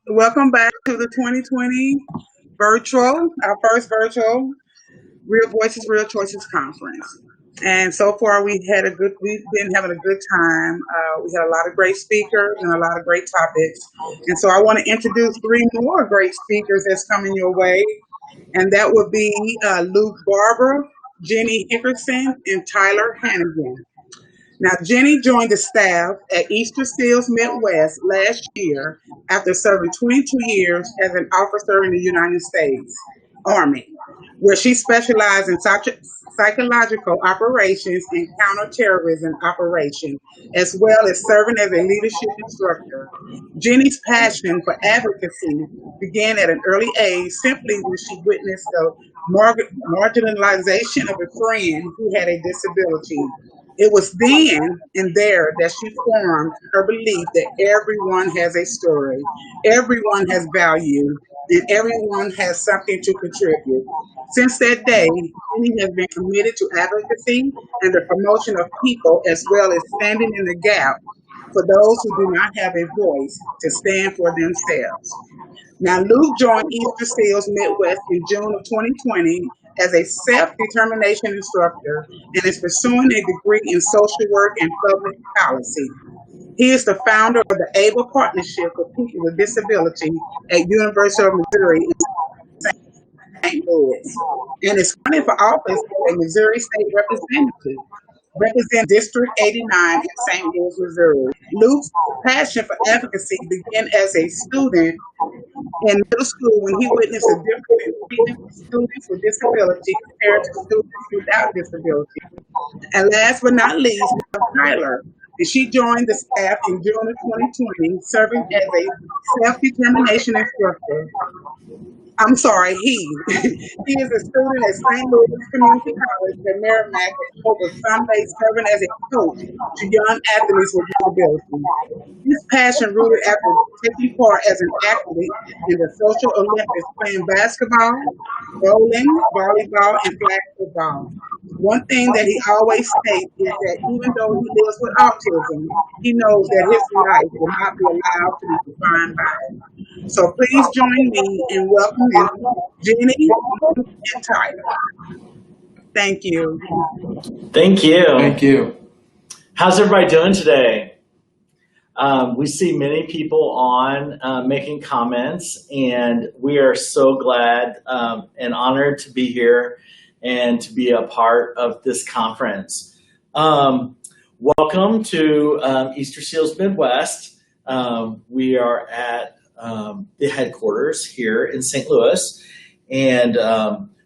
Welcome back to the 2020 our first virtual Real Voices, Real Choices conference. And so far, we've been having a good time. We had a lot of great speakers and a lot of great topics. And so I want to introduce three more great speakers that's coming your way. And that would be Luke Barber, Jenni Hickerson, and Tyler Hannegan. Now, Jenni joined the staff at easterseals Midwest last year after serving 22 years as an officer in the United States Army, where she specialized in psychological operations and counterterrorism operations, as well as serving as a leadership instructor. Jenni's passion for advocacy began at an early age simply when she witnessed the marginalization of a friend who had a disability. It was then and there that she formed her belief that everyone has a story, everyone has value, and everyone has something to contribute. Since that day, Jenni has been committed to advocacy and the promotion of people, as well as standing in the gap for those who do not have a voice to stand for themselves. Now, Luke joined Easter Seals Midwest in June of 2020 as a self-determination instructor and is pursuing a degree in social work and public policy. He is the founder of the ABLE Partnership for People with Disability at University of Missouri in St. Louis and is running for office as a Missouri State Representative, represent District 89 in St. Louis, Missouri. Luke's passion for advocacy began as a student in middle school when he witnessed the difference in treatment for students with disability compared to students without disability. And last but not least, Tyler. And she joined the staff in June of 2020, serving as a self-determination instructor. I'm sorry, he. He is a student at St. Louis Community College at Merrimack and over Sunday serving as a coach to young athletes with disabilities. His passion rooted after taking part as an athlete in the Social Olympics playing basketball, bowling, volleyball, and flag football. One thing that he always states is that even though he lives with autism, he knows that his life will not be allowed to be defined by it. So please join me in welcoming Jenni and Tyler. Thank you. Thank you. Thank you. How's everybody doing today? We see many people on making comments, and we are so glad and honored to be here and to be a part of this conference. Welcome to easterseals Midwest. We are at the headquarters here in St. Louis, and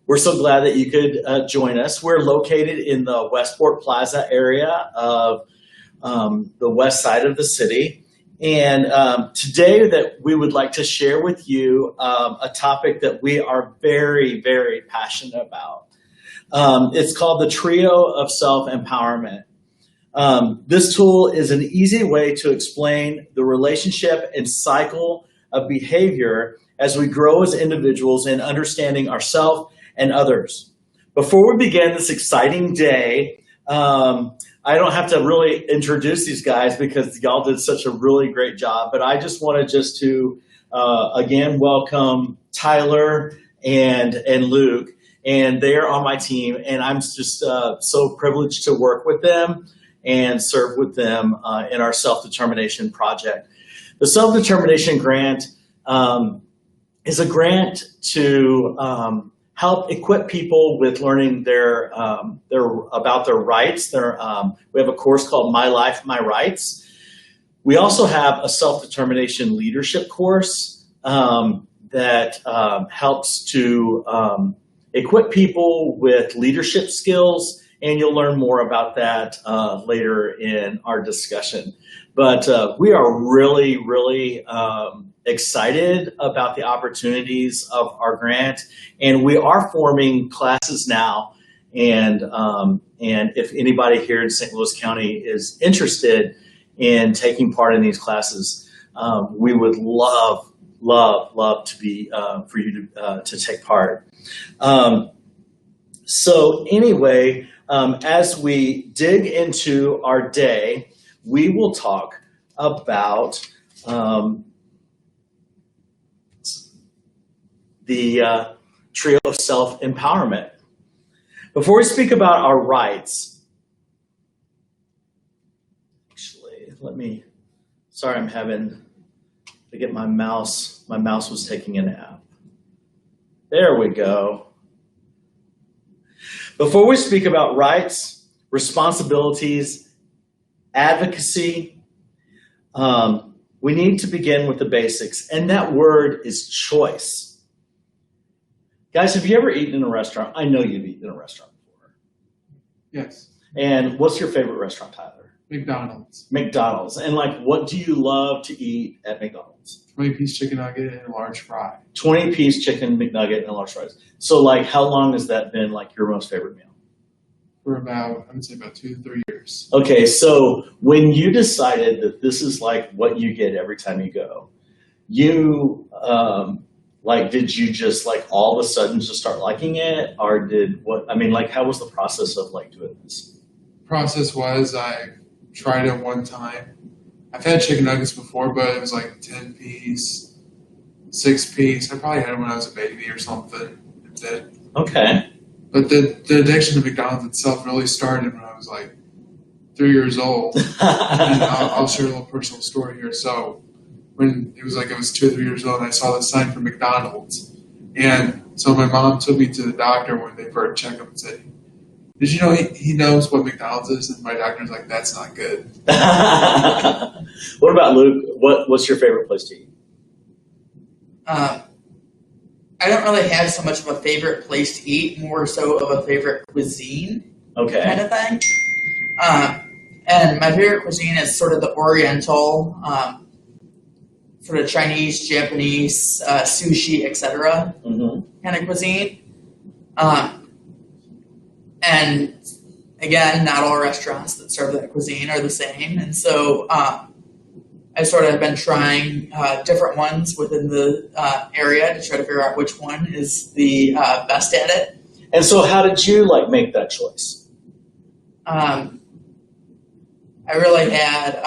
we're so glad that you could join us. We're located in the Westport Plaza area of the west side of the city. And today that we would like to share with you a topic that we are very, very passionate about. It's called the Trio of Self-Empowerment. This tool is an easy way to explain the relationship and cycle of behavior as we grow as individuals in understanding ourselves and others. Before we begin this exciting day, I don't have to really introduce these guys because y'all did such a really great job, but I just wanted to again welcome Tyler and Luke, and they are on my team, and I'm just so privileged to work with them and serve with them in our self-determination project. The self-determination grant is a grant to help equip people with learning about their rights. We have a course called My Life, My Rights. We also have a self-determination leadership course that helps to equip people with leadership skills, and you'll learn more about that later in our discussion. But we are really, really excited about the opportunities of our grant, and we are forming classes now. And if anybody here in St. Louis County is interested in taking part in these classes, we would love to be for you to take part. So anyway, as we dig into our day, we will talk about the trio of self-empowerment. Before we speak about our rights, actually, sorry, I'm having to get my mouse. My mouse was taking a nap. There we go. Before we speak about rights, responsibilities, advocacy, we need to begin with the basics, and that word is choice. Guys, have you ever eaten in a restaurant? I know you've eaten in a restaurant before. Yes. And what's your favorite restaurant, Tyler? McDonald's. McDonald's. And like, what do you love to eat at McDonald's? 20-piece chicken nugget and a large fry. 20-piece chicken McNugget and a large fries. So like, how long has that been like your most favorite meal? For about, I would say about 2 to 3 years. Okay, so when you decided that this is like what you get every time you go, you, did you just like all of a sudden just start liking it, or how was the process of like doing this? Process was I tried it one time. I've had chicken nuggets before, but it was like 10-piece, 6-piece. I probably had it when I was a baby or something. Okay. But the addiction to McDonald's itself really started when I was like 3 years old. And I'll share a little personal story here. So when it was 2 or 3 years old, and I saw the sign for McDonald's. And so my mom took me to the doctor when they first checked him and said, "Did you know he knows what McDonald's is?" And my doctor's like, "That's not good." What about Luke? What's your favorite place to eat? I don't really have so much of a favorite place to eat, more so of a favorite cuisine kind of thing. And my favorite cuisine is sort of the Oriental, sort of Chinese, Japanese, sushi, etc. Kind of cuisine. And again, not all restaurants that serve that cuisine are the same. And so I sort of have been trying different ones within the area to try to figure out which one is the best at it. And so how did you make that choice? I really had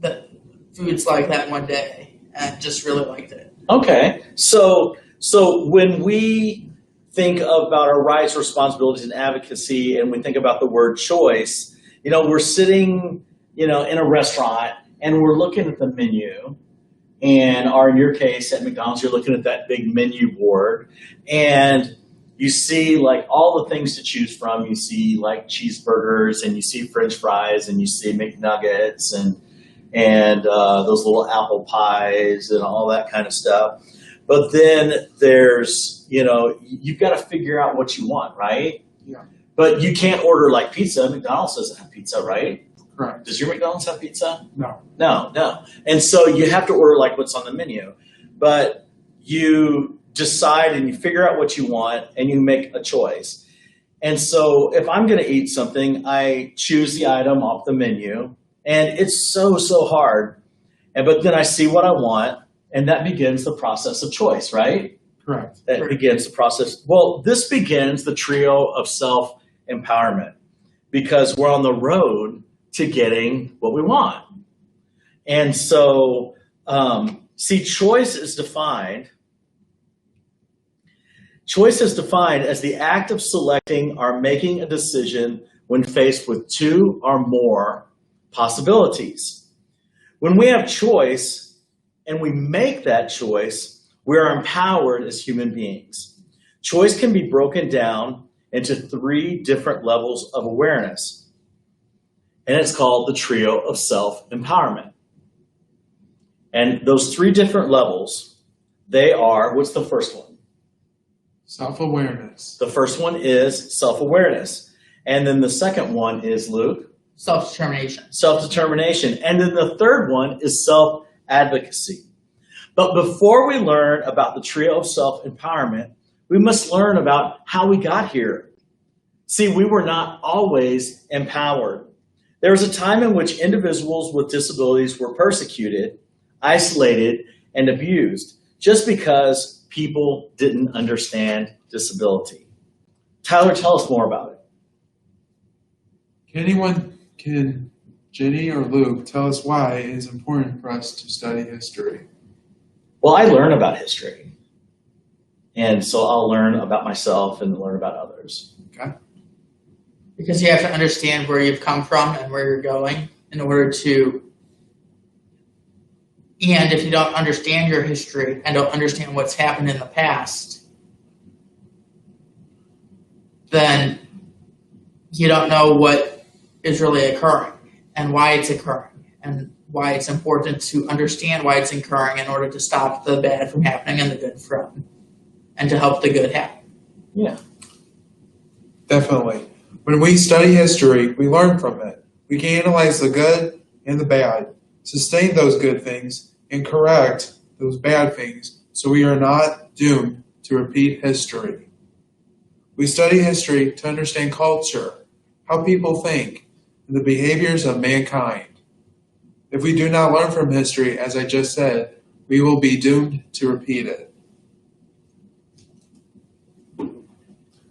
the foods like that one day and just really liked it. Okay. So when we think about our rights, responsibilities, and advocacy, and we think about the word choice, we're sitting, in a restaurant, and we're looking at the menu, or in your case at McDonald's, you're looking at that big menu board, and you see all the things to choose from. You see cheeseburgers, and you see French fries, and you see McNuggets, and those little apple pies, and all that kind of stuff. But then there's, you've got to figure out what you want, right? Yeah. But you can't order pizza. McDonald's doesn't have pizza, right? Correct. Does your McDonald's have pizza? No. No. And so you have to order what's on the menu. But you decide and you figure out what you want and you make a choice. And so if I'm going to eat something, I choose the item off the menu. And it's so hard. But then I see what I want, and that begins the process of choice, right? Correct. That begins the process. Well, this begins the trio of self-empowerment because we're on the road to getting what we want. And so, choice is defined as the act of selecting or making a decision when faced with two or more possibilities. When we have choice and we make that choice, we are empowered as human beings. Choice can be broken down into 3 different levels of awareness. And it's called the trio of self-empowerment. And those 3 different levels, they are, what's the first one? Self-awareness. The first one is self-awareness. And then the second one is, Luke? Self-determination. Self-determination. And then the third one is self-advocacy. But before we learn about the trio of self-empowerment, we must learn about how we got here. See, we were not always empowered. There was a time in which individuals with disabilities were persecuted, isolated, and abused just because people didn't understand disability. Tyler, tell us more about it. Can Jenni or Luke tell us why it is important for us to study history? Well, I learn about history. And so I'll learn about myself and learn about others. Okay. Because you have to understand where you've come from and where you're going in order to, and if you don't understand your history and don't understand what's happened in the past, then you don't know what is really occurring and why it's occurring and why it's important to understand why it's occurring in order to stop the bad from happening and the good from, and to help the good happen. Yeah. Definitely. When we study history, we learn from it. We can analyze the good and the bad, sustain those good things, and correct those bad things so we are not doomed to repeat history. We study history to understand culture, how people think, and the behaviors of mankind. If we do not learn from history, as I just said, we will be doomed to repeat it.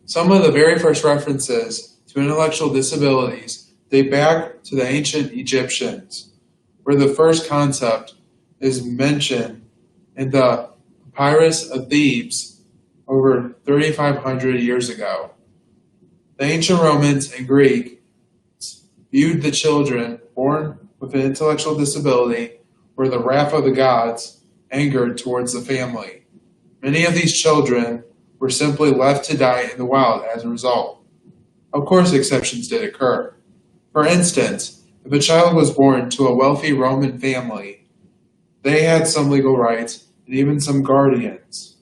Some of the very first references to intellectual disabilities date back to the ancient Egyptians, where the first concept is mentioned in the Papyrus of Thebes over 3,500 years ago. The ancient Romans and Greeks viewed the children born with an intellectual disability were the wrath of the gods angered towards the family. Many of these children were simply left to die in the wild as a result. Of course, exceptions did occur. For instance, if a child was born to a wealthy Roman family, they had some legal rights and even some guardians.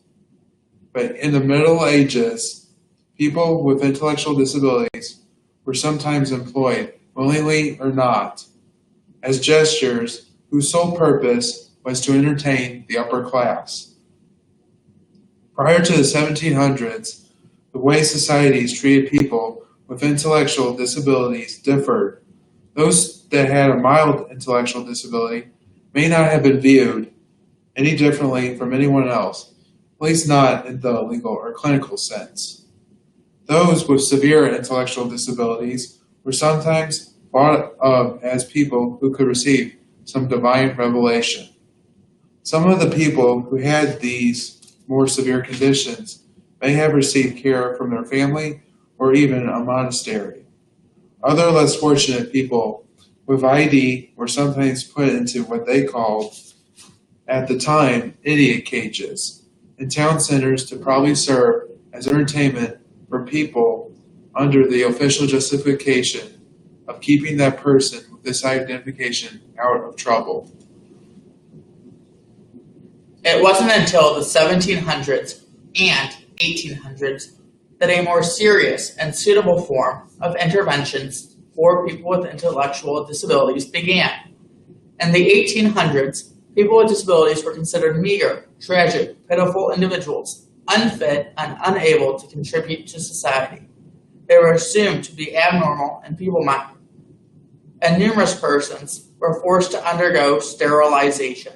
But in the Middle Ages, people with intellectual disabilities were sometimes employed, willingly or not, as gestures whose sole purpose was to entertain the upper class. Prior to the 1700s, the way societies treated people with intellectual disabilities differed. Those that had a mild intellectual disability may not have been viewed any differently from anyone else, at least not in the legal or clinical sense. Those with severe intellectual disabilities were sometimes thought of as people who could receive some divine revelation. Some of the people who had these more severe conditions may have received care from their family or even a monastery. Other less fortunate people with ID were sometimes put into what they called, at the time, idiot cages in town centers to probably serve as entertainment for people under the official justification of keeping that person with this identification out of trouble. It wasn't until the 1700s and 1800s that a more serious and suitable form of interventions for people with intellectual disabilities began. In the 1800s, people with disabilities were considered meager, tragic, pitiful individuals, unfit and unable to contribute to society. They were assumed to be abnormal and feeble-minded, and numerous persons were forced to undergo sterilization.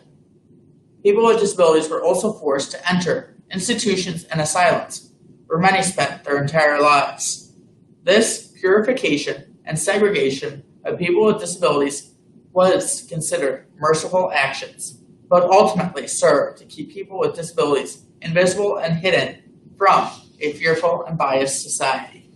People with disabilities were also forced to enter institutions and asylums, where many spent their entire lives. This purification and segregation of people with disabilities was considered merciful actions, but ultimately served to keep people with disabilities invisible and hidden from a fearful and biased society.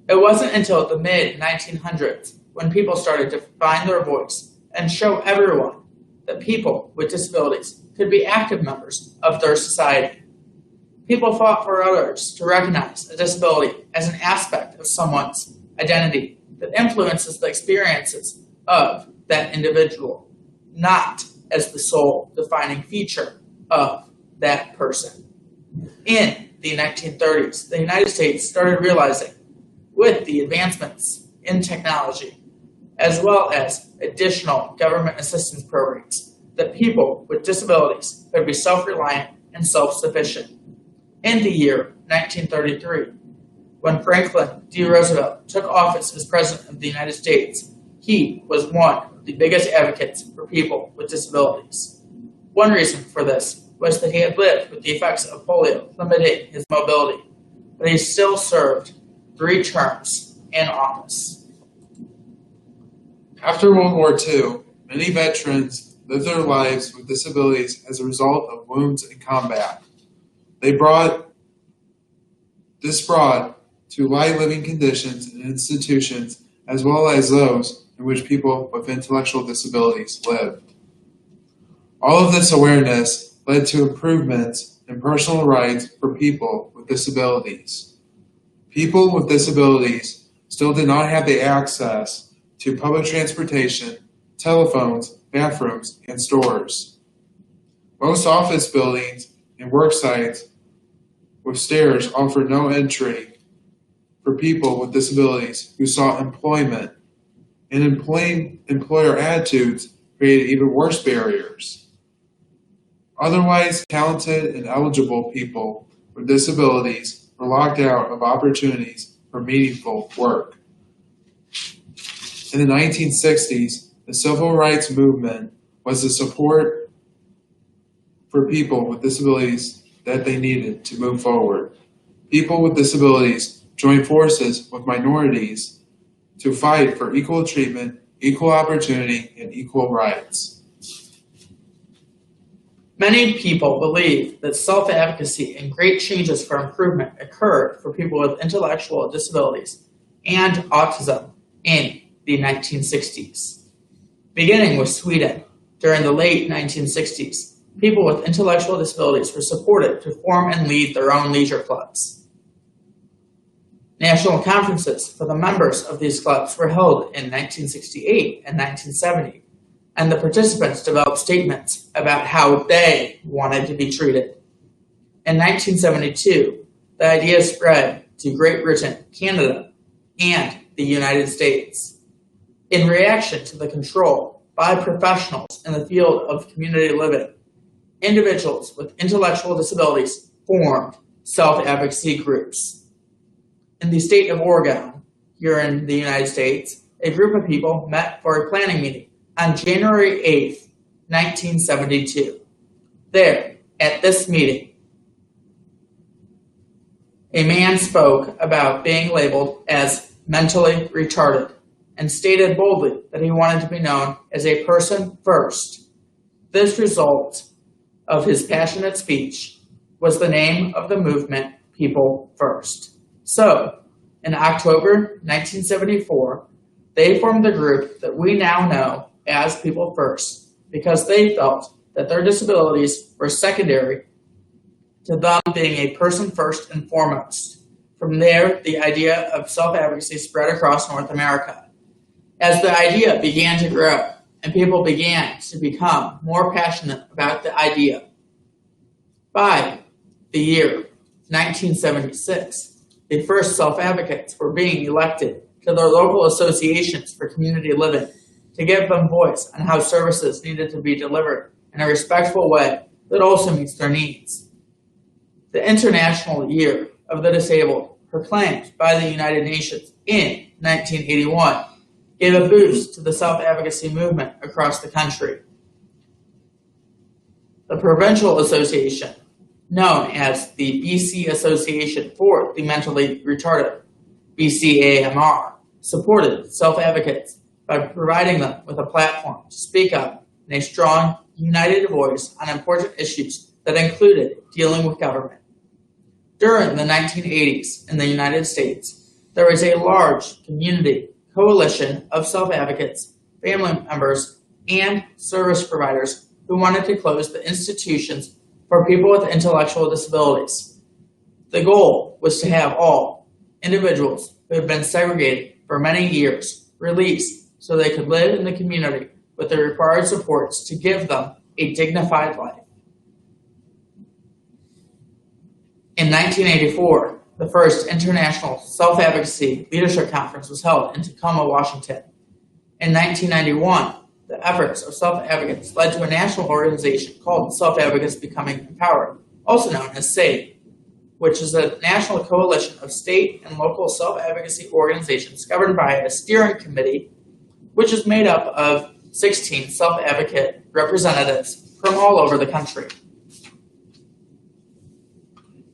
It wasn't until the mid-1900s when people started to find their voice and show everyone that people with disabilities could be active members of their society. People fought for others to recognize a disability as an aspect of someone's identity that influences the experiences of that individual, not as the sole defining feature of that person. In the 1930s, the United States started realizing, with the advancements in technology, as well as additional government assistance programs, that people with disabilities could be self-reliant and self-sufficient. In the year 1933, when Franklin D. Roosevelt took office as President of the United States, he was one of the biggest advocates for people with disabilities. One reason for this was that he had lived with the effects of polio, limiting his mobility, but he still served 3 terms in office. After World War II, many veterans live their lives with disabilities as a result of wounds in combat. This brought to light living conditions and institutions as well as those in which people with intellectual disabilities live. All of this awareness led to improvements in personal rights for people with disabilities. People with disabilities still did not have the access to public transportation, telephones, bathrooms, and stores. Most office buildings and work sites with stairs offered no entry for people with disabilities who sought employment, and employer attitudes created even worse barriers. Otherwise talented and eligible people with disabilities were locked out of opportunities for meaningful work. In the 1960s, the civil rights movement was the support for people with disabilities that they needed to move forward. People with disabilities joined forces with minorities to fight for equal treatment, equal opportunity, and equal rights. Many people believe that self-advocacy and great changes for improvement occurred for people with intellectual disabilities and autism in the 1960s. Beginning with Sweden, during the late 1960s, people with intellectual disabilities were supported to form and lead their own leisure clubs. National conferences for the members of these clubs were held in 1968 and 1970, and the participants developed statements about how they wanted to be treated. In 1972, the idea spread to Great Britain, Canada, and the United States. In reaction to the control by professionals in the field of community living, individuals with intellectual disabilities formed self-advocacy groups. In the state of Oregon, here in the United States, a group of people met for a planning meeting on January 8th, 1972. There, at this meeting, a man spoke about being labeled as mentally retarded and stated boldly that he wanted to be known as a person first. This result of his passionate speech was the name of the movement, People First. So, in October 1974, they formed the group that we now know as People First because they felt that their disabilities were secondary to them being a person first and foremost. From there, the idea of self-advocacy spread across North America. As the idea began to grow and people began to become more passionate about the idea, by the year 1976, the first self-advocates were being elected to their local associations for community living to give them voice on how services needed to be delivered in a respectful way that also meets their needs. The International Year of the Disabled, proclaimed by the United Nations in 1981, gave a boost to the self-advocacy movement across the country. The Provincial Association, known as the BC Association for the Mentally Retarded, BCAMR, supported self-advocates by providing them with a platform to speak up in a strong, united voice on important issues that included dealing with government. During the 1980s in the United States, there was a large community coalition of self-advocates, family members, and service providers who wanted to close the institutions for people with intellectual disabilities. The goal was to have all individuals who had been segregated for many years released so they could live in the community with the required supports to give them a dignified life. In 1984, the first International Self-Advocacy Leadership Conference was held in Tacoma, Washington. In 1991, the efforts of self-advocates led to a national organization called Self-Advocates Becoming Empowered, also known as SAVE, which is a national coalition of state and local self-advocacy organizations governed by a steering committee, which is made up of 16 self-advocate representatives from all over the country.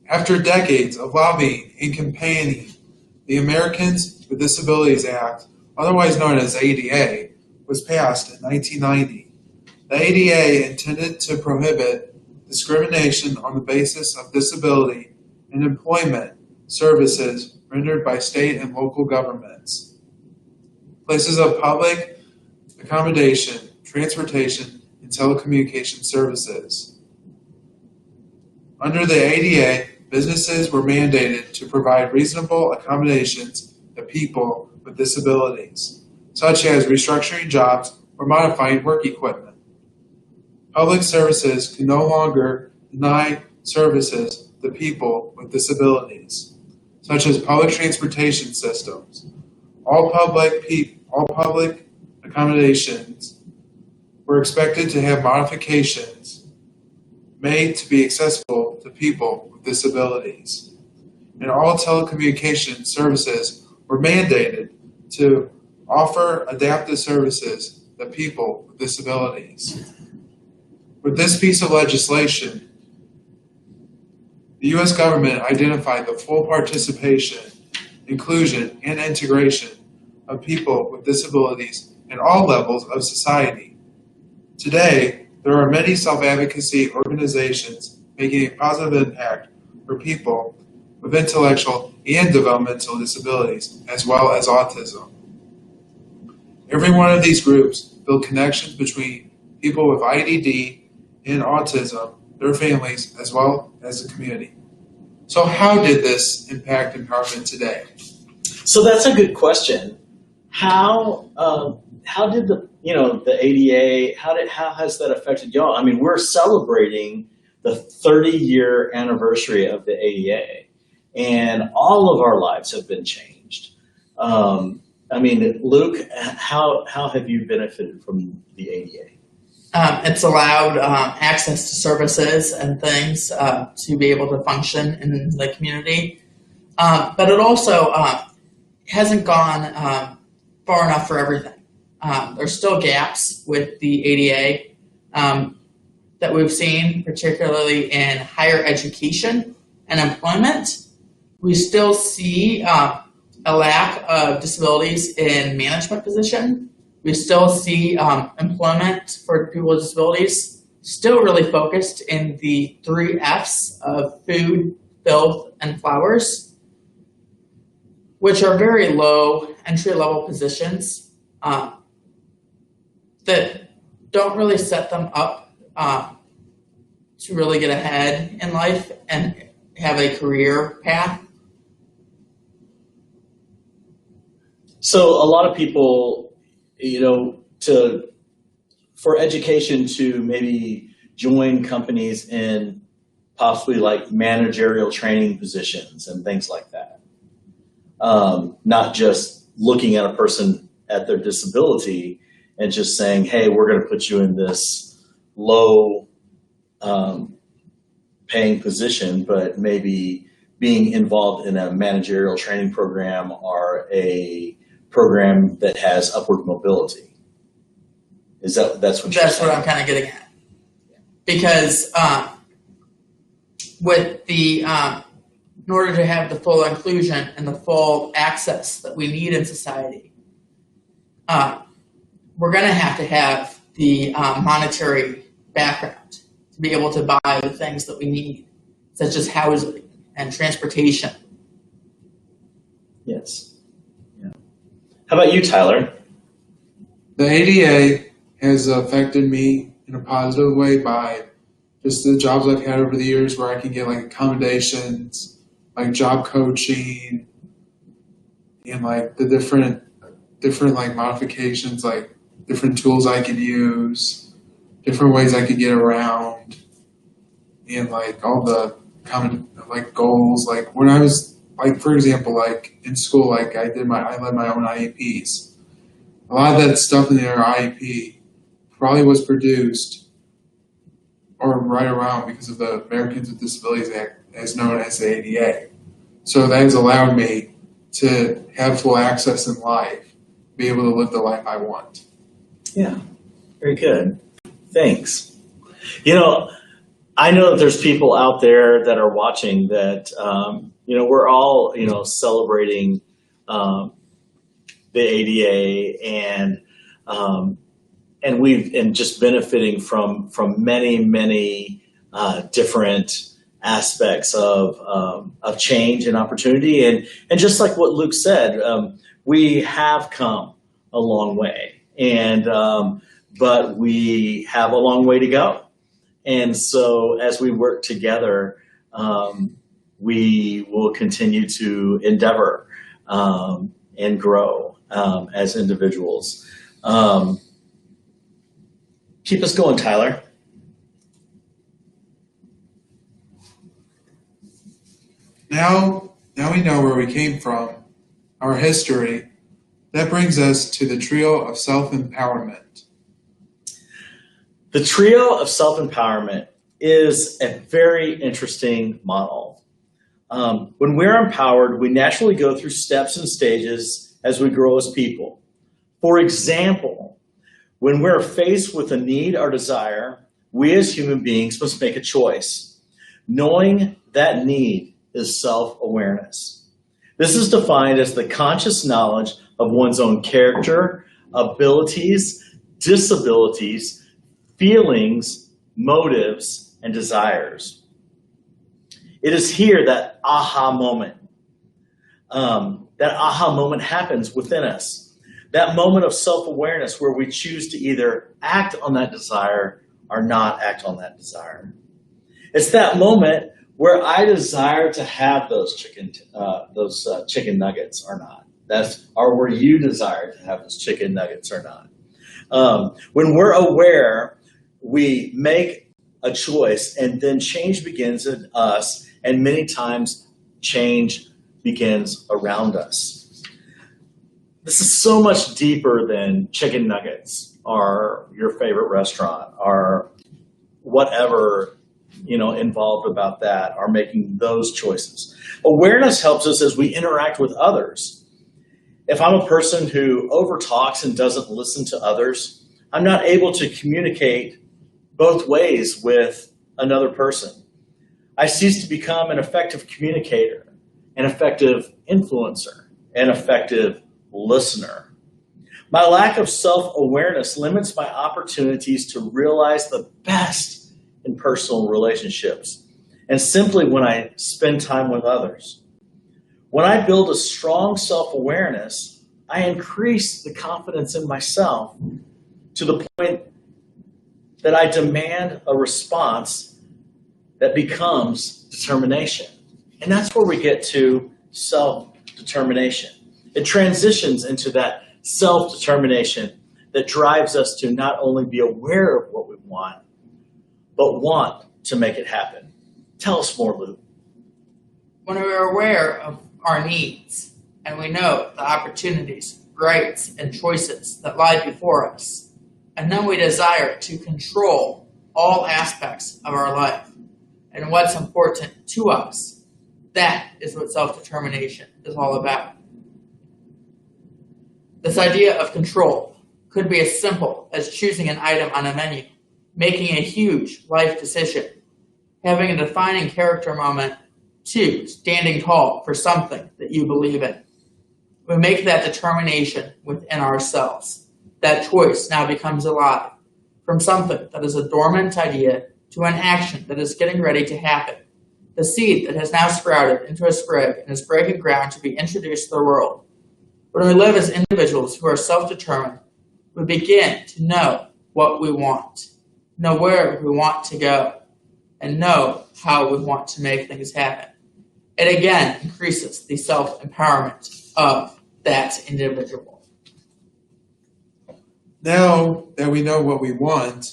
After decades of lobbying and campaigning, the Americans with Disabilities Act, otherwise known as ADA, was passed in 1990. The ADA intended to prohibit discrimination on the basis of disability in employment services rendered by state and local governments, places of public accommodation, transportation, and telecommunication services. Under the ADA, businesses were mandated to provide reasonable accommodations to people with disabilities, such as restructuring jobs or modifying work equipment. Public services can no longer deny services to people with disabilities, such as public transportation systems. All public accommodations were expected to have modifications made to be accessible to people with disabilities. And all telecommunication services were mandated to offer adaptive services to people with disabilities. With this piece of legislation, the U.S. government identified the full participation, inclusion, and integration of people with disabilities in all levels of society. Today, there are many self-advocacy organizations making a positive impact for people with intellectual and developmental disabilities, as well as autism. Every one of these groups build connections between people with IDD and autism, their families, as well as the community. So how did this impact empowerment today? So that's a good question. How did the ADA, how has that affected y'all? I mean, we're celebrating the 30-year anniversary of the ADA, and all of our lives have been changed. I mean, Luke, how have you benefited from the ADA? It's allowed access to services and things to be able to function in the community. But it also hasn't gone far enough for everything. There's still gaps with the ADA that we've seen, particularly in higher education and employment. We still see a lack of disabilities in management position. We still see employment for people with disabilities still really focused in the 3 F's of food, filth, and flowers, which are very low entry-level positions that don't really set them up to really get ahead in life and have a career path. So a lot of people, for education to maybe join companies in possibly like managerial training positions and things like that. Not just looking at a person at their disability and just saying, hey, we're going to put you in this low paying position, but maybe being involved in a managerial training program or a program that has upward mobility. That's what I'm kind of getting at. Because with the in order to have the full inclusion and the full access that we need in society, we're going to have the monetary background to be able to buy the things that we need, such as housing and transportation. Yes. How about you, Tyler? The ADA has affected me in a positive way by just the jobs I've had over the years where I can get like accommodations, like job coaching, and like the different like modifications, like different tools I could use, different ways I could get around, and like all the common like goals. Like when I was like, for example, like in school, like I led my own IEPs. A lot of that stuff in their IEP probably was produced or right around because of the Americans with Disabilities Act, as known as the ADA. So that has allowed me to have full access in life, be able to live the life I want. Yeah, very good. Thanks. I know that there's people out there that are watching that, we're all, celebrating the ADA, and and just benefiting from many different aspects of change and opportunity, and just like what Luke said, we have come a long way, and but we have a long way to go. And so as we work together, we will continue to endeavor and grow as individuals. Keep us going, Tyler. Now we know where we came from, our history. That brings us to the trio of self-empowerment. The trio of self-empowerment is a very interesting model. When we're empowered, we naturally go through steps and stages as we grow as people. For example, when we're faced with a need or desire, we as human beings must make a choice. Knowing that need is self-awareness. This is defined as the conscious knowledge of one's own character, abilities, disabilities, feelings, motives, and desires. It is here that aha moment. That aha moment happens within us. That moment of self-awareness where we choose to either act on that desire or not act on that desire. It's that moment where I desire to have those chicken nuggets or not. Or where you desire to have those chicken nuggets or not. When we're aware, we make a choice, and then change begins in us, and many times change begins around us. This is so much deeper than chicken nuggets or your favorite restaurant or whatever involved about that, or making those choices. Awareness helps us as we interact with others. If I'm a person who overtalks and doesn't listen to others, I'm not able to communicate both ways with another person. I cease to become an effective communicator, an effective influencer, an effective listener. My lack of self-awareness limits my opportunities to realize the best in personal relationships, and simply when I spend time with others. When I build a strong self-awareness, I increase the confidence in myself to the point that I demand a response that becomes determination. And that's where we get to self-determination. It transitions into that self-determination that drives us to not only be aware of what we want, but want to make it happen. Tell us more, Luke. When we are aware of our needs and we know the opportunities, rights, and choices that lie before us, and then we desire to control all aspects of our life and what's important to us, that is what self-determination is all about. This idea of control could be as simple as choosing an item on a menu, making a huge life decision, having a defining character moment, to standing tall for something that you believe in. We make that determination within ourselves. That choice now becomes alive, from something that is a dormant idea to an action that is getting ready to happen. The seed that has now sprouted into a sprig and is breaking ground to be introduced to the world. When we live as individuals who are self-determined, we begin to know what we want, know where we want to go, and know how we want to make things happen. It again increases the self-empowerment of that individual. Now that we know what we want,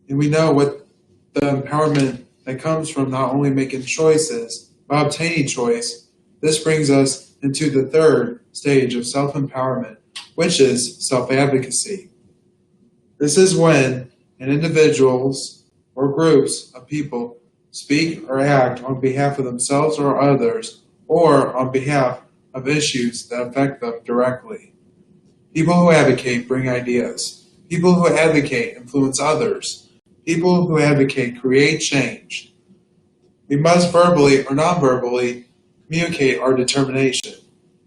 and we know what the empowerment that comes from not only making choices, but obtaining choice, this brings us into the third stage of self-empowerment, which is self-advocacy. This is when an individuals or groups of people speak or act on behalf of themselves or others, or on behalf of issues that affect them directly. People who advocate bring ideas. People who advocate influence others. People who advocate create change. We must verbally or non-verbally communicate our determination,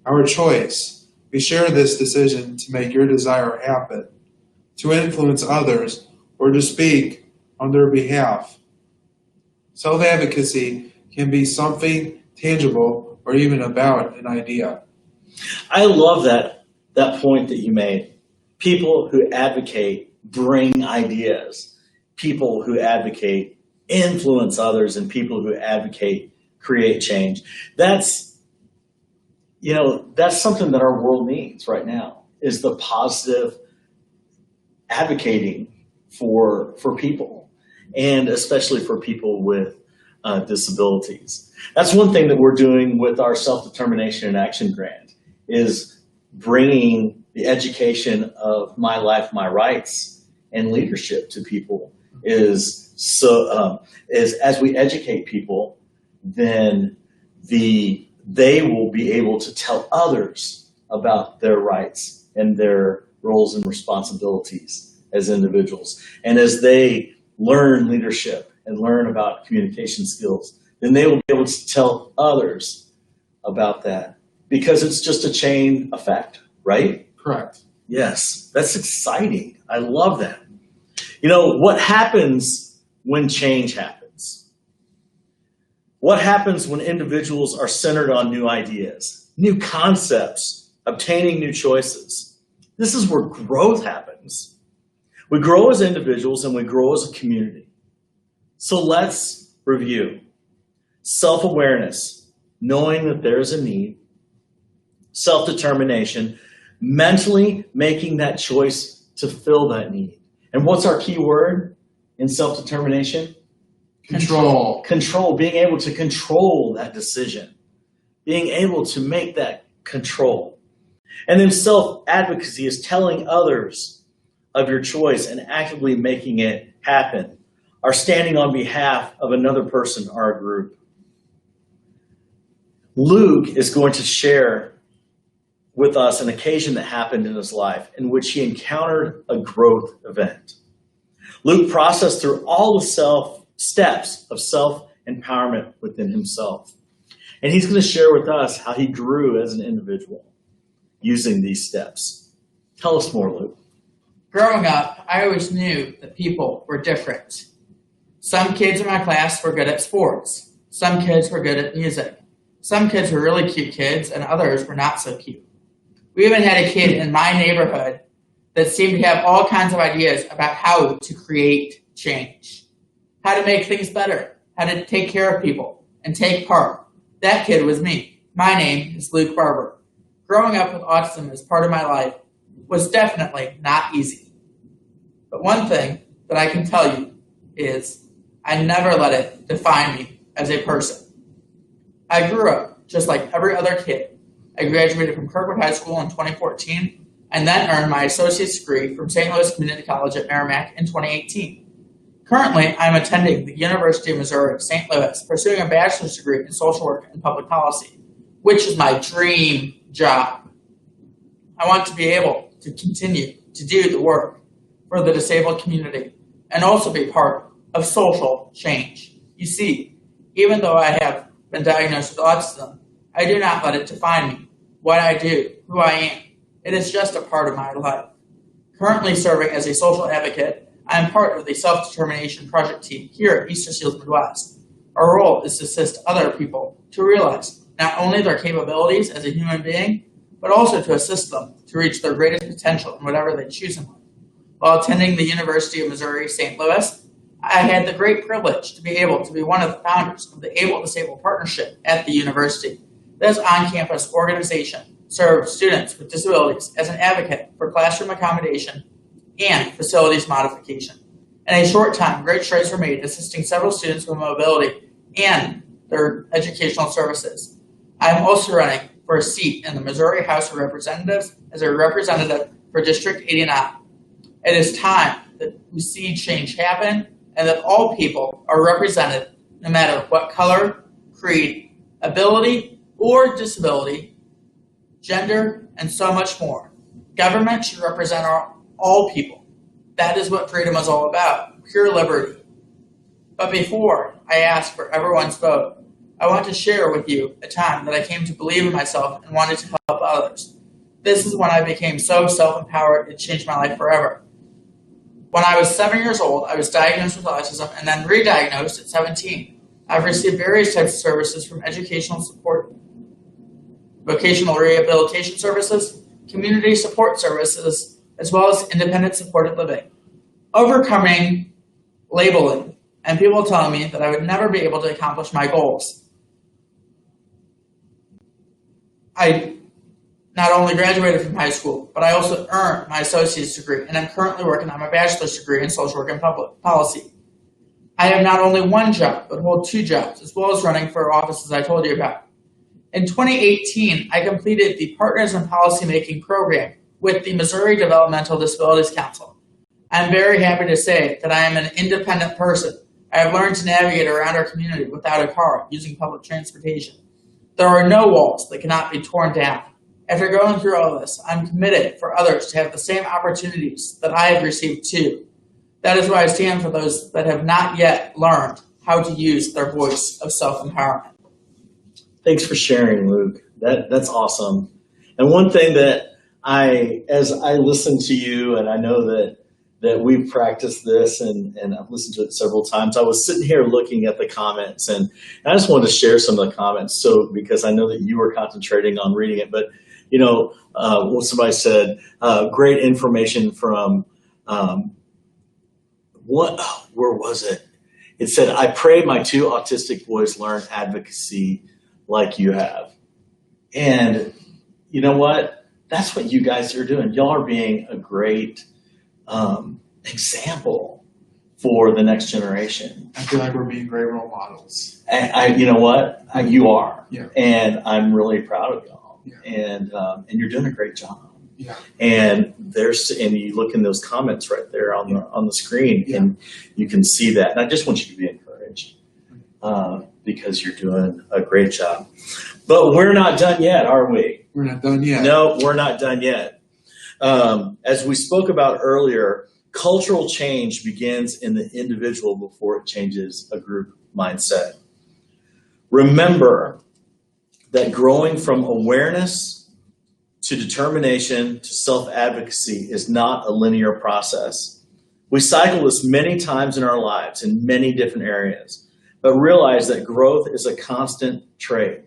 our choice. We share this decision to make your desire happen. to influence others or to speak on their behalf. Self-advocacy can be something tangible or even about an idea. I love that point that you made. People who advocate bring ideas. People who advocate influence others, and people who advocate create change. That's something that our world needs right now, is the positive advocating for people, and especially for people with disabilities. That's one thing that we're doing with our Self-Determination and Action Grant, is bringing the education of my life, my rights, and leadership to people. Is as we educate people, then they will be able to tell others about their rights and their roles and responsibilities as individuals. And as they learn leadership and learn about communication skills, then they will be able to tell others about that, because it's just a chain effect, right? Correct. Yes, that's exciting. I love that. What happens when change happens? What happens when individuals are centered on new ideas, new concepts, obtaining new choices? This is where growth happens. We grow as individuals and we grow as a community. So let's review. Self-awareness, knowing that there is a need. Self-determination, mentally making that choice to fill that need. And what's our key word in self-determination? Control. Control, being able to control that decision, being able to make that control. And then self-advocacy is telling others of your choice and actively making it happen, or standing on behalf of another person or a group. Luke is going to share with us an occasion that happened in his life in which he encountered a growth event. Luke processed through all the steps of self-empowerment within himself. And he's going to share with us how he grew as an individual using these steps. Tell us more, Luke. Growing up, I always knew that people were different. Some kids in my class were good at sports. Some kids were good at music. Some kids were really cute kids, and others were not so cute. We even had a kid in my neighborhood that seemed to have all kinds of ideas about how to create change, how to make things better, how to take care of people and take part. That kid was me. My name is Luke Barber. Growing up with autism as part of my life was definitely not easy. But one thing that I can tell you is I never let it define me as a person. I grew up just like every other kid. I graduated from Kirkwood High School in 2014 and then earned my associate's degree from St. Louis Community College at Merrimack in 2018. Currently, I'm attending the University of Missouri, St. Louis, pursuing a bachelor's degree in social work and public policy, which is my dream job. I want to be able to continue to do the work for the disabled community and also be part of social change. You see, even though I have been diagnosed with autism, I do not let it define me, what I do, who I am. It is just a part of my life. Currently serving as a social advocate, I am part of the Self-Determination Project team here at easterseals Midwest. Our role is to assist other people to realize not only their capabilities as a human being, but also to assist them to reach their greatest potential in whatever they choose in life. While attending the University of Missouri, St. Louis, I had the great privilege to be able to be one of the founders of the Able Disabled Partnership at the university. This on-campus organization serves students with disabilities as an advocate for classroom accommodation and facilities modification. In a short time, great strides were made assisting several students with mobility and their educational services. I am also running for a seat in the Missouri House of Representatives as a representative for District 89. It is time that we see change happen and that all people are represented no matter what color, creed, ability, or disability, gender, and so much more. Government should represent all people. That is what freedom is all about, pure liberty. But before I ask for everyone's vote, I want to share with you a time that I came to believe in myself and wanted to help others. This is when I became so self-empowered it changed my life forever. When I was 7 years old, I was diagnosed with autism and then re-diagnosed at 17. I've received various types of services from educational support, vocational rehabilitation services, community support services, as well as independent supported living. Overcoming labeling and people telling me that I would never be able to accomplish my goals. I not only graduated from high school, but I also earned my associate's degree, and I'm currently working on my bachelor's degree in social work and public policy. I have not only one job, but hold 2 jobs, as well as running for offices I told you about. In 2018, I completed the Partners in Policymaking program with the Missouri Developmental Disabilities Council. I'm very happy to say that I am an independent person. I have learned to navigate around our community without a car, using public transportation. There are no walls that cannot be torn down. After going through all this, I'm committed for others to have the same opportunities that I have received too. That is why I stand for those that have not yet learned how to use their voice of self-empowerment. Thanks for sharing, Luke. That's awesome. And one thing that as I listen to you, and I know that we've practiced this and I've listened to it several times, I was sitting here looking at the comments, and I just wanted to share some of the comments because I know that you were concentrating on reading it. But, what somebody said, great information from, where was it? It said, I pray my 2 autistic boys learn advocacy like you have. And you know what? That's what you guys are doing. Y'all are being a great example for the next generation. I feel like we're being great role models. And you know what? You are. Yeah. And I'm really proud of y'all. Yeah. And you're doing a great job. Yeah. And you look in those comments right there on the screen, and you can see that. And I just want you to be encouraged because you're doing a great job. But we're not done yet, are we? We're not done yet. No, we're not done yet. As we spoke about earlier, cultural change begins in the individual before it changes a group mindset. Remember that growing from awareness to determination to self-advocacy is not a linear process. We cycle this many times in our lives in many different areas, but realize that growth is a constant trait.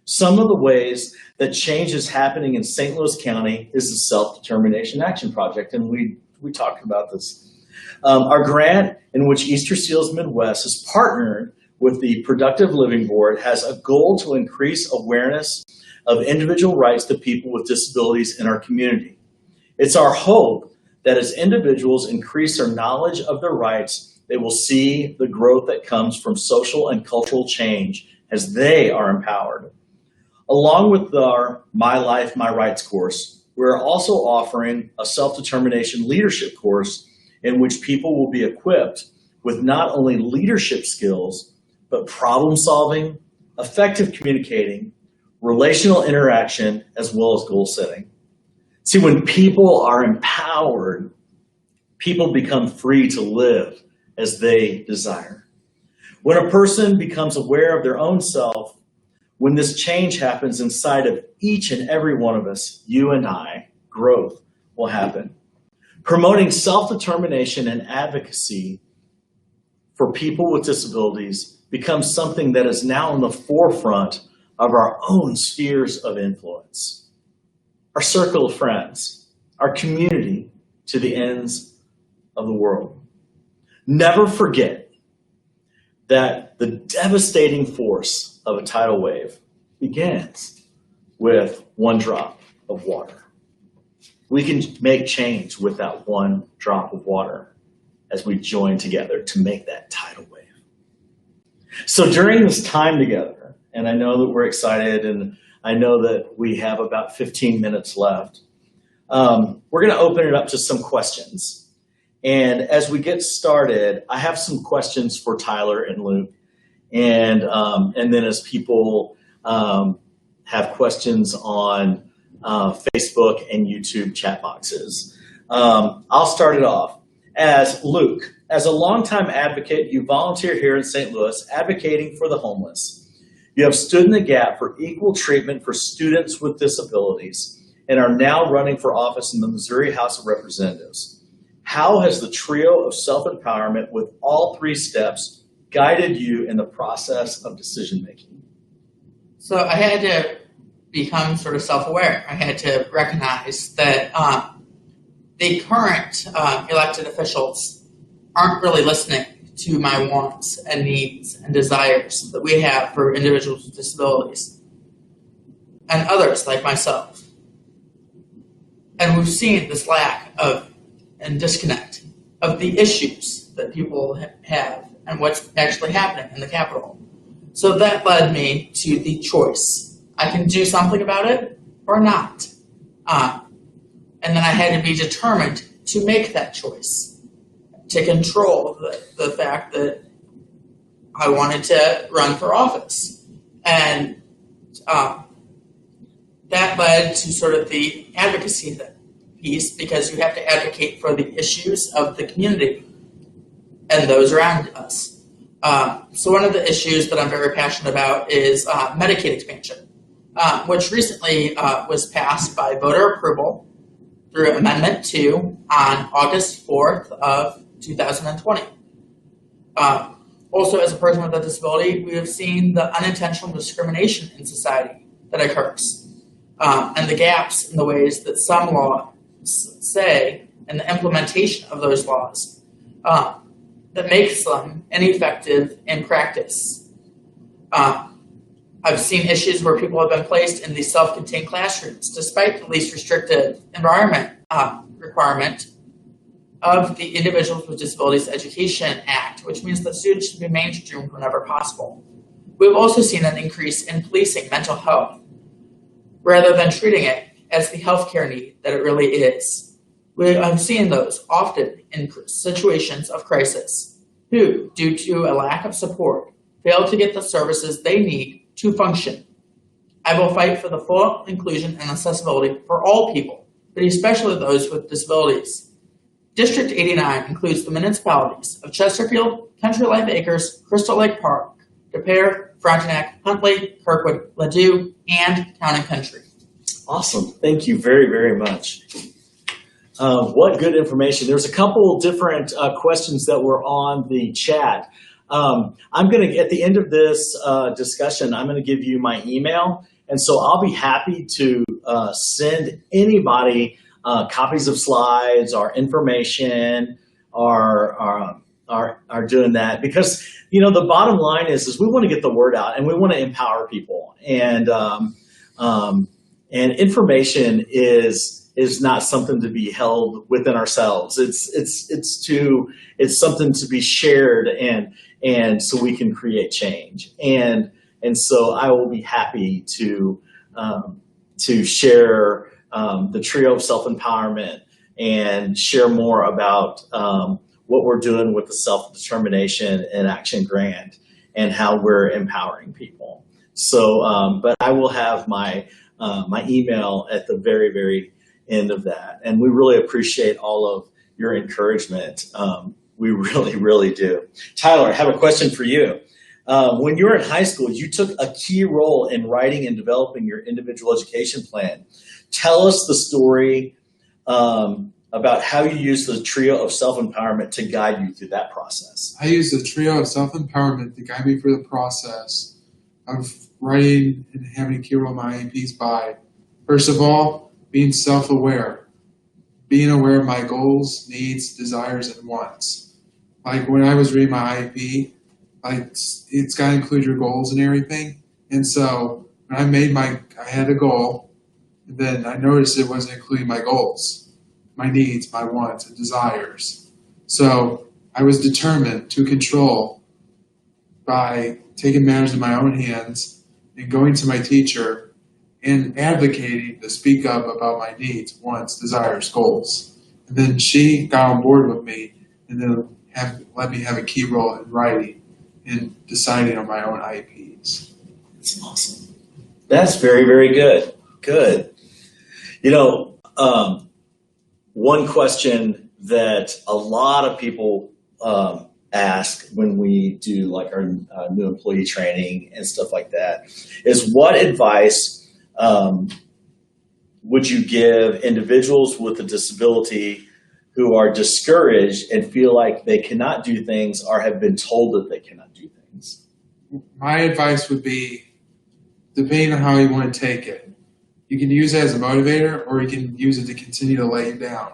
Some of the ways that change is happening in St. Louis County is the Self-Determination Action Project, and we talked about this. Our grant, in which easterseals Midwest has partnered with the Productive Living Board, has a goal to increase awareness of individual rights to people with disabilities in our community. It's our hope that as individuals increase their knowledge of their rights, they will see the growth that comes from social and cultural change as they are empowered. Along with our My Life, My Rights course, we're also offering a self-determination leadership course in which people will be equipped with not only leadership skills, but problem solving, effective communicating, relational interaction, as well as goal setting. See, when people are empowered, people become free to live as they desire. When a person becomes aware of their own self, when this change happens inside of each and every one of us, you and I, growth will happen. Promoting self-determination and advocacy for people with disabilities becomes something that is now in the forefront of our own spheres of influence. Our circle of friends, our community to the ends of the world. Never forget that the devastating force of a tidal wave begins with one drop of water. We can make change with that one drop of water as we join together to make that tidal wave. So during this time together, and I know that we're excited and I know that we have about 15 minutes left, we're going to open it up to some questions. And as we get started, I have some questions for Tyler and Luke. And then as people have questions on Facebook and YouTube chat boxes, I'll start it off. As Luke, as a longtime advocate, you volunteer here in St. Louis advocating for the homeless. You have stood in the gap for equal treatment for students with disabilities and are now running for office in the Missouri House of Representatives. how has the trio of self-empowerment with all 3 steps guided you in the process of decision-making? So I had to become sort of self-aware. I had to recognize that the current elected officials aren't really listening to my wants and needs and desires that we have for individuals with disabilities and others like myself. And we've seen this lack of and disconnect of the issues that people have and what's actually happening in the Capitol. So that led me to the choice. I can do something about it or not. And then I had to be determined to make that choice, to control the fact that I wanted to run for office. And that led to sort of the advocacy piece, because you have to advocate for the issues of the community and those around us. So one of the issues that I'm very passionate about is Medicaid expansion, which recently was passed by voter approval through Amendment 2 on August 4th of 2020. Also, as a person with a disability, we have seen the unintentional discrimination in society that occurs, and the gaps in the ways that some laws say and the implementation of those laws that makes them ineffective in practice. I've seen issues where people have been placed in these self-contained classrooms despite the least restrictive environment requirement of the Individuals with Disabilities Education Act, which means that students should be mainstreamed whenever possible. We've also seen an increase in policing mental health rather than treating it as the healthcare need that it really is. I'm seeing those often in situations of crisis who, due to a lack of support, fail to get the services they need to function. I will fight for the full inclusion and accessibility for all people, but especially those with disabilities. District 89 includes the municipalities of Chesterfield, Country Life Acres, Crystal Lake Park, De Pere, Frontenac, Huntley, Kirkwood, Ladue, and Town and Country. Awesome. Thank you very, very much. What good information. There's a couple different questions that were on the chat. I'm going to, at the end of this discussion, I'm going to give you my email. And so I'll be happy to send anybody copies of slides or information or doing that, because, you know, the bottom line is we want to get the word out and we want to empower people. And information is not something to be held within ourselves. It's something to be shared and so we can create change. And so I will be happy to share the trio of self-empowerment and share more about what we're doing with the Self-Determination and Action Grant and how we're empowering people. So, but I will have my email at the very, very end of that. And we really appreciate all of your encouragement. We really, really do. Tyler, I have a question for you. When you were in high school, you took a key role in writing and developing your individual education plan. Tell us the story about how you used the trio of self-empowerment to guide you through that process. I used the trio of self-empowerment to guide me through the process of writing and having a key role in my IEPs by, first of all, being self-aware, being aware of my goals, needs, desires, and wants. Like when I was reading my IEP, like it's got to include your goals and everything. And so when I had a goal, and then I noticed it wasn't including my goals, my needs, my wants, and desires. So I was determined to control by taking matters in my own hands and going to my teacher and advocating to speak up about my needs, wants, desires, goals. And then she got on board with me and then let me have a key role in writing and deciding on my own IEPs. That's awesome. That's very, very good. Good. You know, one question that a lot of people ask when we do like our new employee training and stuff like that is, what advice would you give individuals with a disability who are discouraged and feel like they cannot do things or have been told that they cannot do things? My advice would be, depending on how you want to take it, you can use it as a motivator or you can use it to continue to lay you down.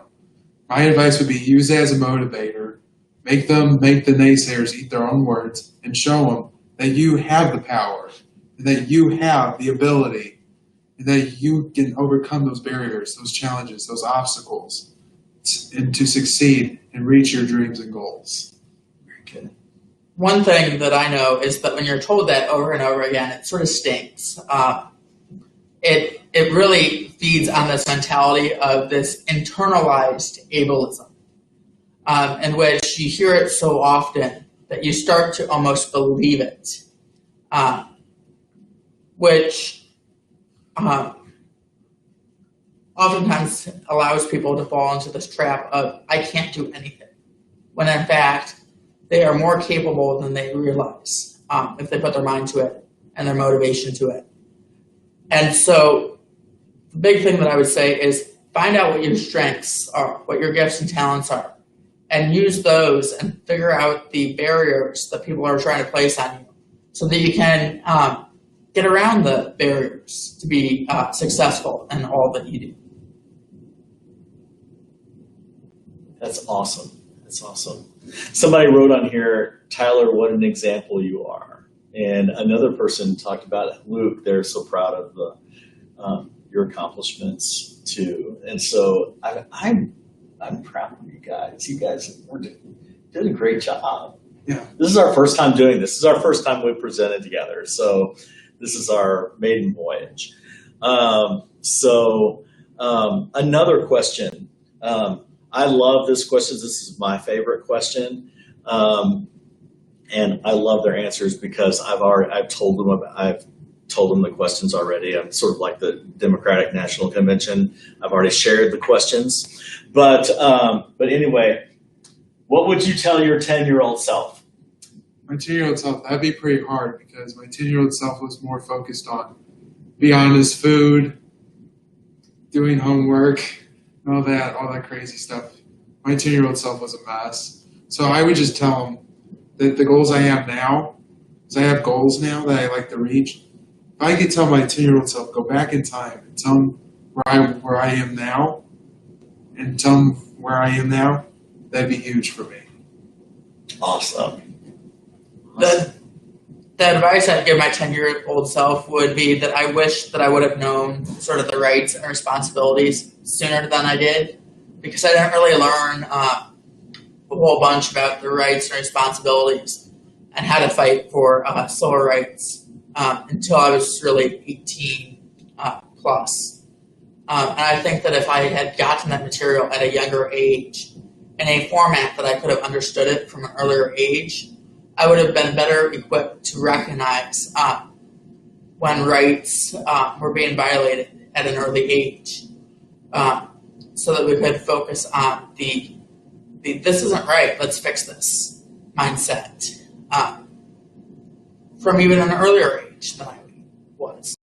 My advice would be use it as a motivator, make the naysayers eat their own words, and show them that you have the power, and that you have the ability, and that you can overcome those barriers, those challenges, those obstacles, and to succeed and reach your dreams and goals. Very good. One thing that I know is that when you're told that over and over again, it sort of stings. It really feeds on this mentality of this internalized ableism, in which you hear it so often that you start to almost believe it, which oftentimes allows people to fall into this trap of, I can't do anything, when in fact they are more capable than they realize if they put their mind to it and their motivation to it. And so the big thing that I would say is find out what your strengths are, what your gifts and talents are, and use those and figure out the barriers that people are trying to place on you so that you can get around the barriers to be successful in all that you do. That's awesome. That's awesome. Somebody wrote on here, Tyler, what an example you are. And another person talked about Luke. They're so proud of your accomplishments too. And so I'm proud of you guys. You guys did a great job. Yeah. This is our first time doing this. This is our first time we presented together. So this is our maiden voyage. Another question. I love this question. This is my favorite question. And I love their answers because I've told them the questions already. I'm sort of like the Democratic National Convention. I've already shared the questions. But anyway, what would you tell your 10-year-old self? My 10-year-old self, that'd be pretty hard because my 10-year-old self was more focused on beyond his food, doing homework, and all that crazy stuff. My 10-year-old self was a mess. So I would just tell him that the goals I have now, because I have goals now that I like to reach. If I could tell my 10-year-old self, go back in time and tell him where I am now, and tell him where I am now, that'd be huge for me. Awesome. The advice I'd give my 10-year-old self would be that I wish that I would have known sort of the rights and responsibilities sooner than I did, because I didn't really learn a whole bunch about the rights and responsibilities and how to fight for civil rights until I was really 18 plus. And I think that if I had gotten that material at a younger age in a format that I could have understood it from an earlier age, I would have been better equipped to recognize when rights were being violated at an early age, so that we could focus on the this isn't right, let's fix this mindset from even an earlier age than I was.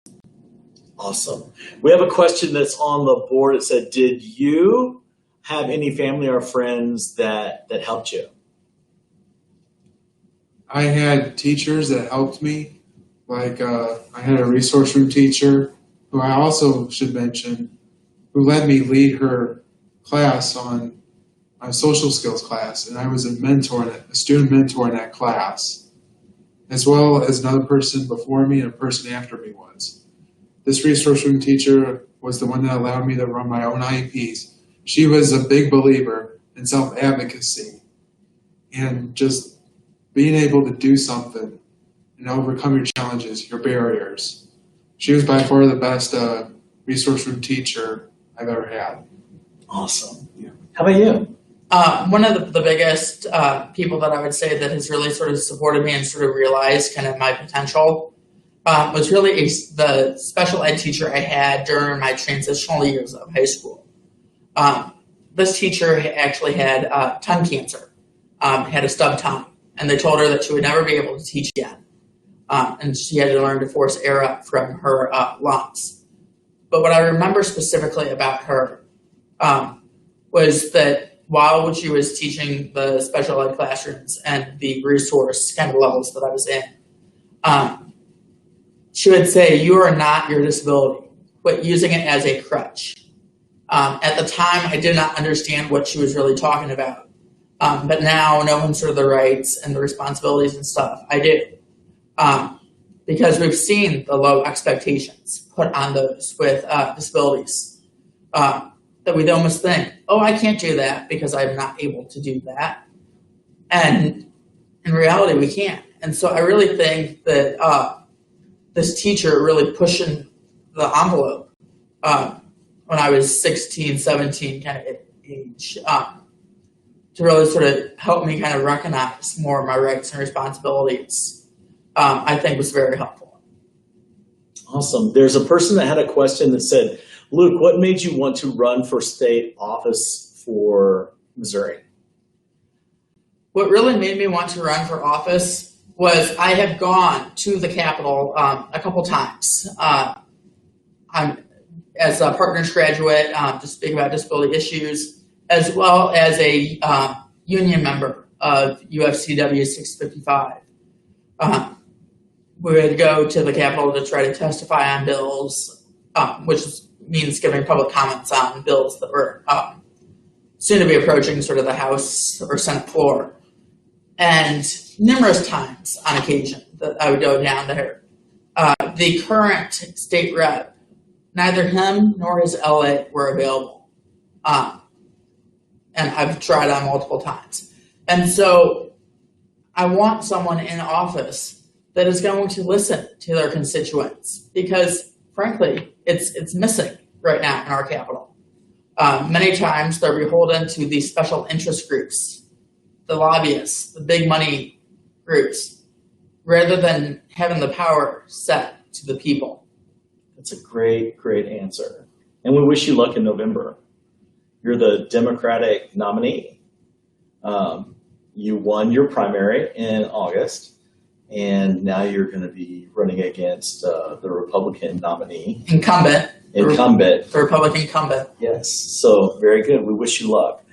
Awesome. We have a question that's on the board. It said, did you have any family or friends that helped you? I had teachers that helped me. Like I had a resource room teacher who I also should mention, who let me lead her class on a social skills class, and I was a student mentor in that class, as well as another person before me and a person after me was. This resource room teacher was the one that allowed me to run my own IEPs. She was a big believer in self-advocacy and just being able to do something and overcome your challenges, your barriers. She was by far the best resource room teacher I've ever had. Awesome. Yeah. How about you? One of the biggest people that I would say that has really sort of supported me and sort of realized kind of my potential was really the special ed teacher I had during my transitional years of high school. This teacher actually had tongue cancer, had a stub tongue, and they told her that she would never be able to teach again. And she had to learn to force air up from her lungs. But what I remember specifically about her was that while she was teaching the special ed classrooms and the resource kind of levels that I was in, she would say, "You are not your disability," but using it as a crutch. At the time, I did not understand what she was really talking about. But now, knowing sort of the rights and the responsibilities and stuff, I do. Because we've seen the low expectations put on those with disabilities. That we'd almost think, oh, I can't do that because I'm not able to do that. And in reality, we can't. And so I really think that this teacher really pushing the envelope when I was 16, 17 kind of age, to really sort of help me kind of recognize more of my rights and responsibilities, I think was very helpful. Awesome. There's a person that had a question that said, Luke, what made you want to run for state office for Missouri? What really made me want to run for office was I have gone to the Capitol a couple times. I'm as a partners graduate to speak about disability issues, as well as a union member of UFCW 655. We would go to the Capitol to try to testify on bills, which means giving public comments on bills that were soon to be approaching sort of the House or Senate floor. And numerous times on occasion that I would go down there. The current state rep, neither him nor his LA were available. And I've tried on multiple times. And so I want someone in office that is going to listen to their constituents because, frankly, it's missing right now in our capital. Many times they're beholden to these special interest groups, the lobbyists, the big money groups, rather than having the power set to the people. That's a great, great answer. And we wish you luck in November. You're the Democratic nominee. You won your primary in August, and now you're going to be running against the Republican nominee. Incumbent. The Republican incumbent. Yes. So very good. We wish you luck.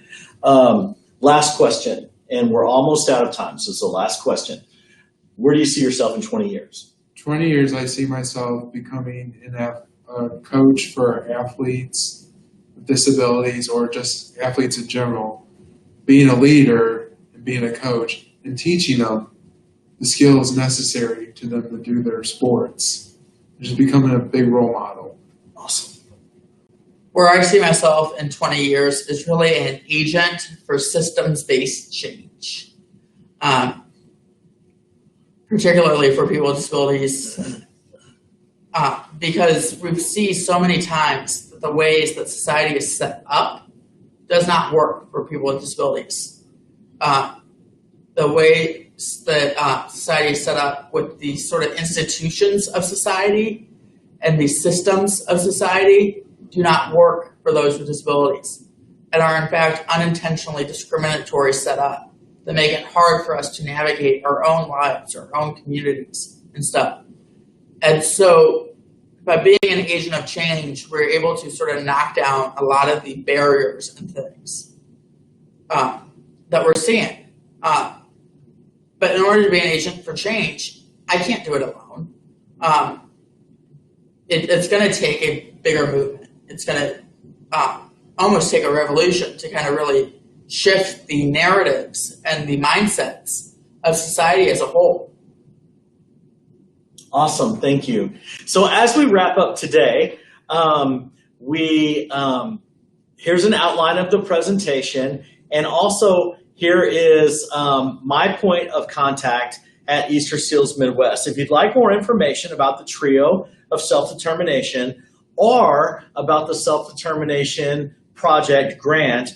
Last question, and we're almost out of time. So it's the last question. Where do you see yourself in 20 years? 20 years, I see myself becoming a coach for athletes with disabilities or just athletes in general, being a leader and being a coach and teaching them the skills necessary to them to do their sports. Just becoming a big role model. Awesome. Where I see myself in 20 years is really an agent for systems-based change. Particularly for people with disabilities, because we see so many times that the ways that society is set up does not work for people with disabilities. The ways that society is set up with the sort of institutions of society and the systems of society do not work for those with disabilities and are in fact unintentionally discriminatory set up that make it hard for us to navigate our own lives, our own communities and stuff. And so by being an agent of change, we're able to sort of knock down a lot of the barriers and things that we're seeing. But in order to be an agent for change, I can't do it alone. It's going to take a bigger movement. It's going to almost take a revolution to kind of really shift the narratives and the mindsets of society as a whole. Awesome, thank you. So as we wrap up today, here's an outline of the presentation, and also here is my point of contact at Easterseals Midwest. If you'd like more information about the trio of self-determination or about the self-determination project grant,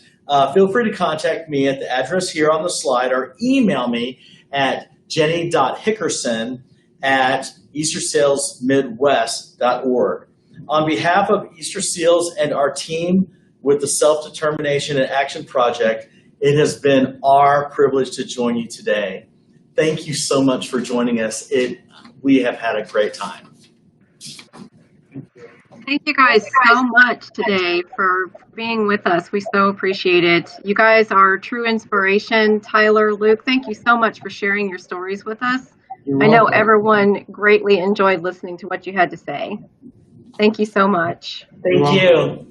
feel free to contact me at the address here on the slide or email me at jenny.hickerson@eastersealsmidwest.org. On behalf of Easterseals and our team with the Self-Determination and Action Project, it has been our privilege to join you today. Thank you so much for joining us. We have had a great time. Thank you guys so much today for being with us. We so appreciate it. You guys are true inspiration. Tyler, Luke, thank you so much for sharing your stories with us. I know everyone greatly enjoyed listening to what you had to say. Thank you so much. Thank you.